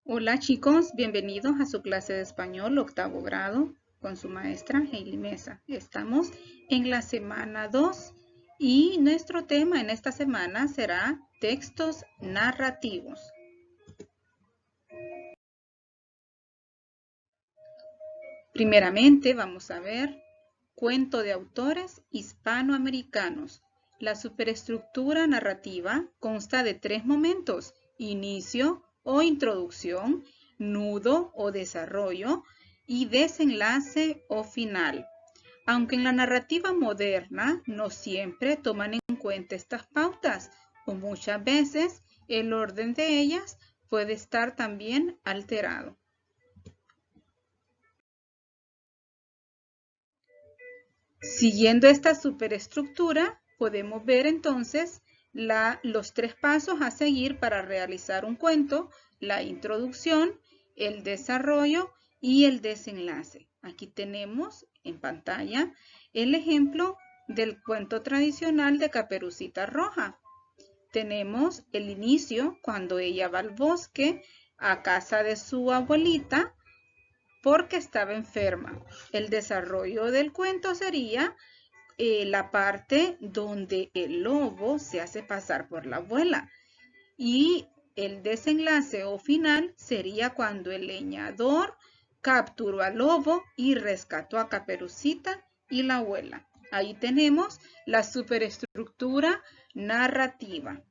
Hola chicos, bienvenidos a su clase de español octavo grado con su maestra Hailey Mesa. Estamos en la semana 2 y nuestro tema en esta semana será textos narrativos. Primeramente vamos a ver cuento de autores hispanoamericanos. La superestructura narrativa consta de 3 momentos: inicio o introducción, nudo o desarrollo y desenlace o final. Aunque en la narrativa moderna no siempre toman en cuenta estas pautas, o muchas veces el orden de ellas puede estar también alterado. Siguiendo esta superestructura, podemos ver entonces los 3 pasos a seguir para realizar un cuento: la introducción, el desarrollo y el desenlace. Aquí tenemos en pantalla el ejemplo del cuento tradicional de Caperucita Roja. Tenemos el inicio, cuando ella va al bosque a casa de su abuelita porque estaba enferma. El desarrollo del cuento sería la parte donde el lobo se hace pasar por la abuela. Y el desenlace o final sería cuando el leñador capturó al lobo y rescató a Caperucita y la abuela. Ahí tenemos la superestructura narrativa.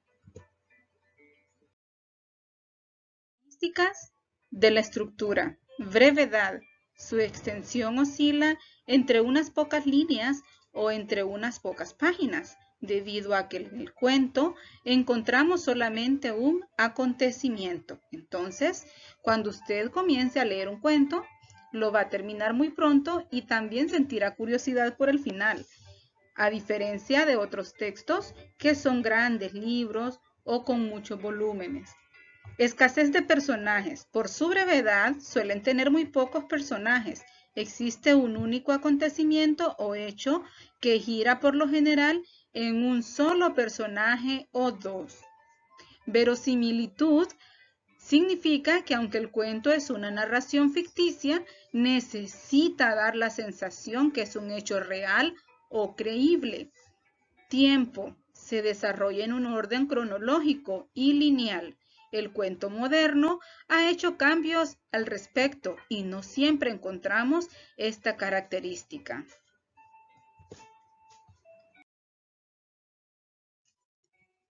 Características de la estructura: brevedad. Su extensión oscila entre unas pocas líneas o entre unas pocas páginas, debido a que en el cuento encontramos solamente un acontecimiento. Entonces, cuando usted comience a leer un cuento, lo va a terminar muy pronto y también sentirá curiosidad por el final, a diferencia de otros textos que son grandes libros o con muchos volúmenes. Escasez de personajes. Por su brevedad, suelen tener muy pocos personajes. Existe un único acontecimiento o hecho que gira por lo general en un solo personaje o dos. Verosimilitud significa que aunque el cuento es una narración ficticia, necesita dar la sensación que es un hecho real o creíble. Tiempo. Se desarrolla en un orden cronológico y lineal. El cuento moderno ha hecho cambios al respecto y no siempre encontramos esta característica.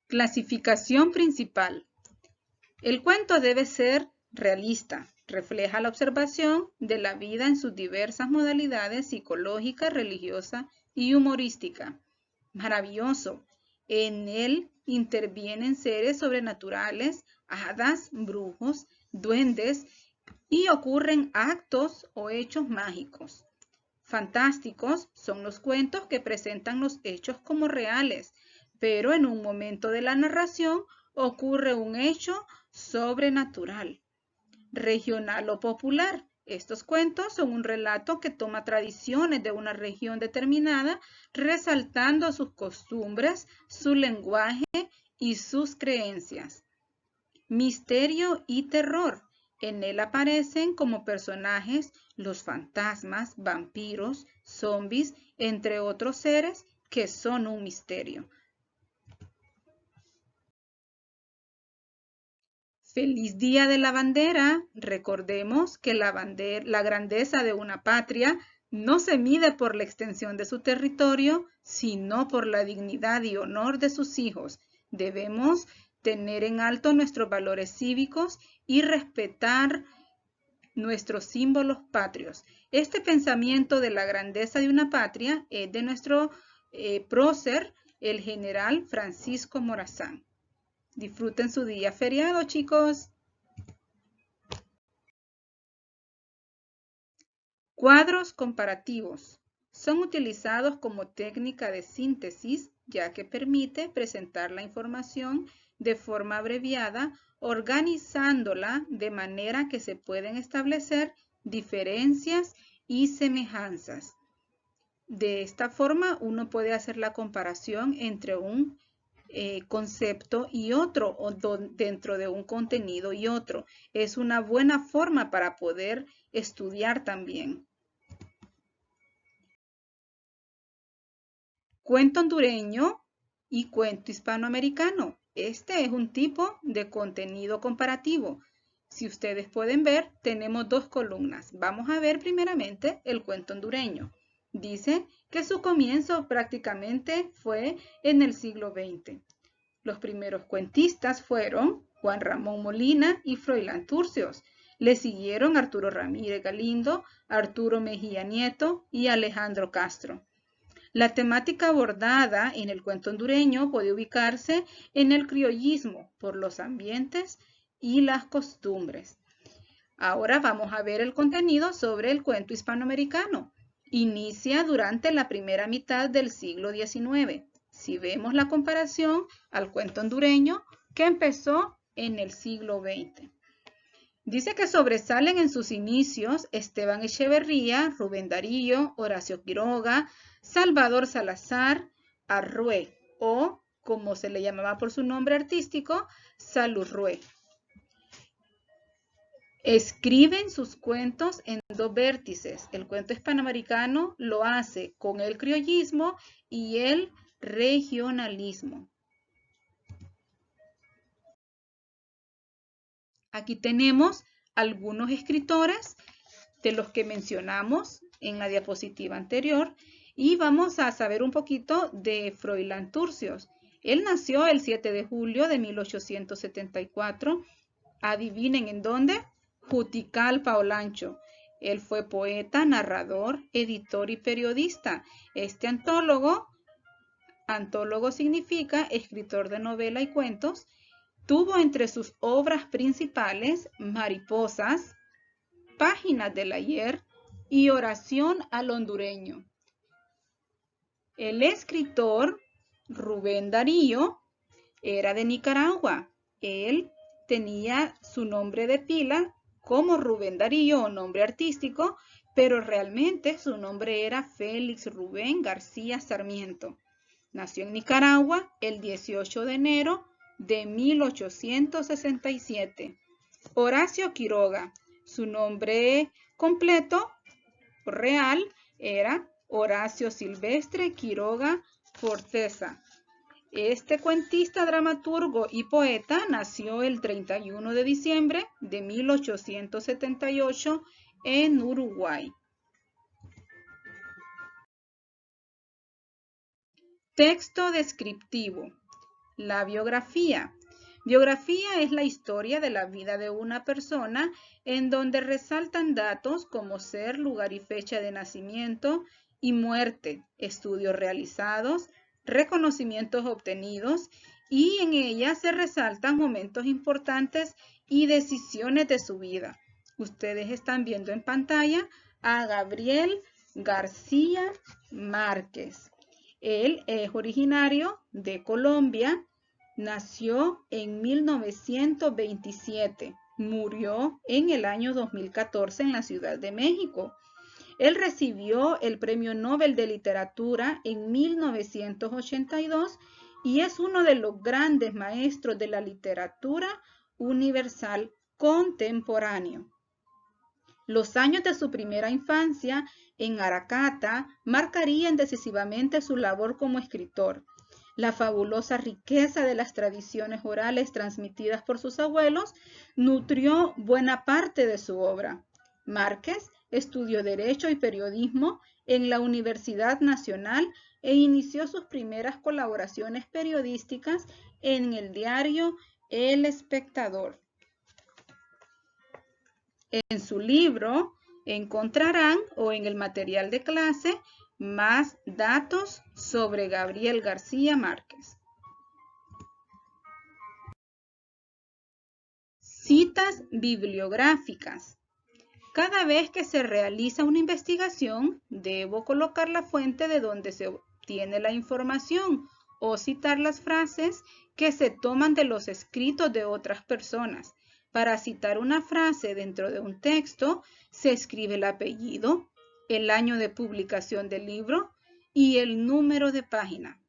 Clasificación principal. El cuento debe ser realista. Refleja la observación de la vida en sus diversas modalidades psicológica, religiosa y humorística. Maravilloso. En él intervienen seres sobrenaturales, hadas, brujos, duendes y ocurren actos o hechos mágicos. Fantásticos son los cuentos que presentan los hechos como reales, pero en un momento de la narración ocurre un hecho sobrenatural. Regional o popular. Estos cuentos son un relato que toma tradiciones de una región determinada, resaltando sus costumbres, su lenguaje y sus creencias. Misterio y terror. En él aparecen como personajes los fantasmas, vampiros, zombies, entre otros seres que son un misterio. Feliz Día de la Bandera. Recordemos que la grandeza de una patria no se mide por la extensión de su territorio, sino por la dignidad y honor de sus hijos. Debemos tener en alto nuestros valores cívicos y respetar nuestros símbolos patrios. Este pensamiento de la grandeza de una patria es de nuestro prócer, el general Francisco Morazán. Disfruten su día feriado, chicos. Cuadros comparativos. Son utilizados como técnica de síntesis, ya que permite presentar la información de forma abreviada, organizándola de manera que se pueden establecer diferencias y semejanzas. De esta forma, uno puede hacer la comparación entre un concepto y otro, o dentro de un contenido y otro. Es una buena forma para poder estudiar también. Cuento hondureño y cuento hispanoamericano. Este es un tipo de contenido comparativo. Si ustedes pueden ver, tenemos dos columnas. Vamos a ver primeramente el cuento hondureño. Dice que su comienzo prácticamente fue en el siglo XX. Los primeros cuentistas fueron Juan Ramón Molina y Froilán Turcios. Le siguieron Arturo Ramírez Galindo, Arturo Mejía Nieto y Alejandro Castro. La temática abordada en el cuento hondureño puede ubicarse en el criollismo por los ambientes y las costumbres. Ahora vamos a ver el contenido sobre el cuento hispanoamericano. Inicia durante la primera mitad del siglo XIX. Si vemos la comparación al cuento hondureño que empezó en el siglo XX. Dice que sobresalen en sus inicios Esteban Echeverría, Rubén Darío, Horacio Quiroga, Salvador Salazar Arrué, o como se le llamaba por su nombre artístico, Salurrué. Escriben sus cuentos en dos vértices. El cuento hispanoamericano lo hace con el criollismo y el regionalismo. Aquí tenemos algunos escritores de los que mencionamos en la diapositiva anterior y vamos a saber un poquito de Froilán Turcios. Él nació el 7 de julio de 1874. Adivinen en dónde. Juticalpa, Olancho. Él fue poeta, narrador, editor y periodista. Este antólogo significa escritor de novela y cuentos, tuvo entre sus obras principales Mariposas, Páginas del ayer y Oración al hondureño. El escritor Rubén Darío era de Nicaragua. Él tenía su nombre de pila como Rubén Darío o nombre artístico, pero realmente su nombre era Félix Rubén García Sarmiento. Nació en Nicaragua el 18 de enero de 1867. Horacio Quiroga, su nombre completo real era Horacio Silvestre Quiroga Forteza. Este cuentista, dramaturgo y poeta nació el 31 de diciembre de 1878 en Uruguay. Texto descriptivo. La biografía. Biografía es la historia de la vida de una persona en donde resaltan datos como ser, lugar y fecha de nacimiento y muerte, estudios realizados, reconocimientos obtenidos, y en ella se resaltan momentos importantes y decisiones de su vida. Ustedes están viendo en pantalla a Gabriel García Márquez. Él es originario de Colombia, nació en 1927, murió en el año 2014 en la Ciudad de México. Él recibió el Premio Nobel de Literatura en 1982 y es uno de los grandes maestros de la literatura universal contemporáneo. Los años de su primera infancia en Aracata marcarían decisivamente su labor como escritor. La fabulosa riqueza de las tradiciones orales transmitidas por sus abuelos nutrió buena parte de su obra. Márquez estudió Derecho y Periodismo en la Universidad Nacional e inició sus primeras colaboraciones periodísticas en el diario El Espectador. En su libro encontrarán, o en el material de clase, más datos sobre Gabriel García Márquez. Citas bibliográficas. Cada vez que se realiza una investigación, debo colocar la fuente de donde se obtiene la información o citar las frases que se toman de los escritos de otras personas. Para citar una frase dentro de un texto, se escribe el apellido, el año de publicación del libro y el número de página.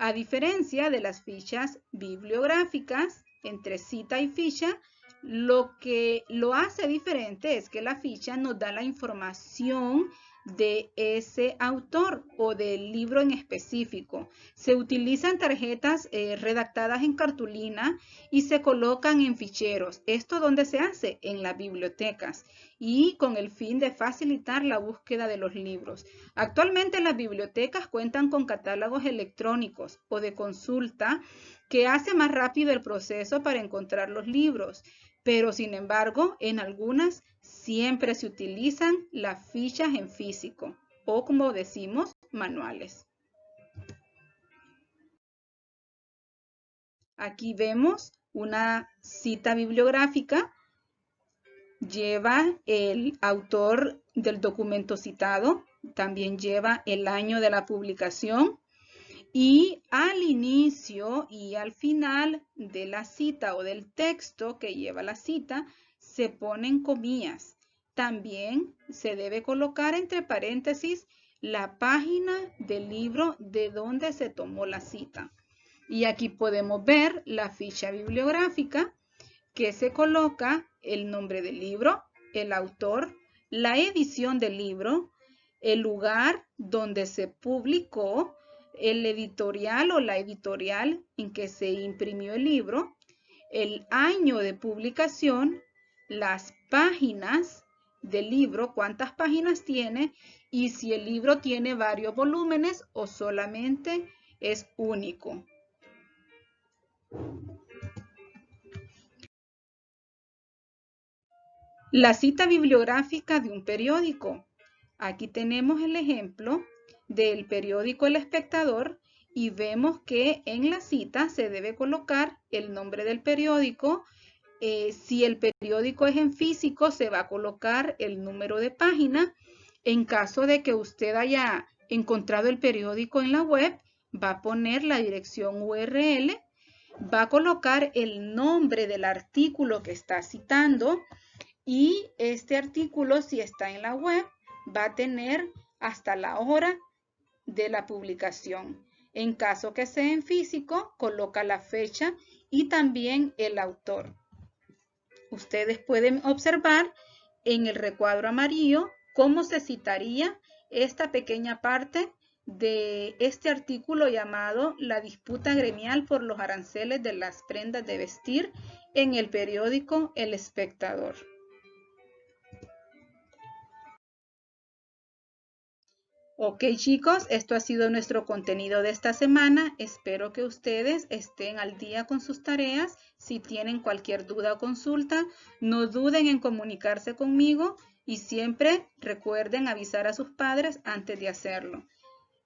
A diferencia de las fichas bibliográficas, entre cita y ficha, lo que lo hace diferente es que la ficha nos da la información de ese autor o del libro en específico. Se utilizan tarjetas redactadas en cartulina y se colocan en ficheros. ¿Esto dónde se hace? En las bibliotecas y con el fin de facilitar la búsqueda de los libros. Actualmente las bibliotecas cuentan con catálogos electrónicos o de consulta que hace más rápido el proceso para encontrar los libros. Pero sin embargo, en algunas siempre se utilizan las fichas en físico o, como decimos, manuales. Aquí vemos una cita bibliográfica. Lleva el autor del documento citado, también lleva el año de la publicación. Y al inicio y al final de la cita o del texto que lleva la cita, se ponen comillas. También se debe colocar entre paréntesis la página del libro de donde se tomó la cita. Y aquí podemos ver la ficha bibliográfica que se coloca el nombre del libro, el autor, la edición del libro, el lugar donde se publicó, el editorial o la editorial en que se imprimió el libro, el año de publicación, las páginas del libro, cuántas páginas tiene y si el libro tiene varios volúmenes o solamente es único. La cita bibliográfica de un periódico. Aquí tenemos el ejemplo del periódico El Espectador y vemos que en la cita se debe colocar el nombre del periódico. Si el periódico es en físico, se va a colocar el número de página. En caso de que usted haya encontrado el periódico en la web, va a poner la dirección URL, va a colocar el nombre del artículo que está citando y este artículo, si está en la web, va a tener hasta la hora de la publicación. En caso que sea en físico, coloca la fecha y también el autor. Ustedes pueden observar en el recuadro amarillo cómo se citaría esta pequeña parte de este artículo llamado La disputa gremial por los aranceles de las prendas de vestir en el periódico El Espectador. Ok, chicos, esto ha sido nuestro contenido de esta semana. Espero que ustedes estén al día con sus tareas. Si tienen cualquier duda o consulta, no duden en comunicarse conmigo y siempre recuerden avisar a sus padres antes de hacerlo.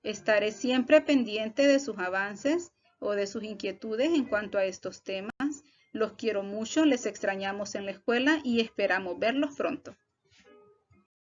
Estaré siempre pendiente de sus avances o de sus inquietudes en cuanto a estos temas. Los quiero mucho, les extrañamos en la escuela y esperamos verlos pronto.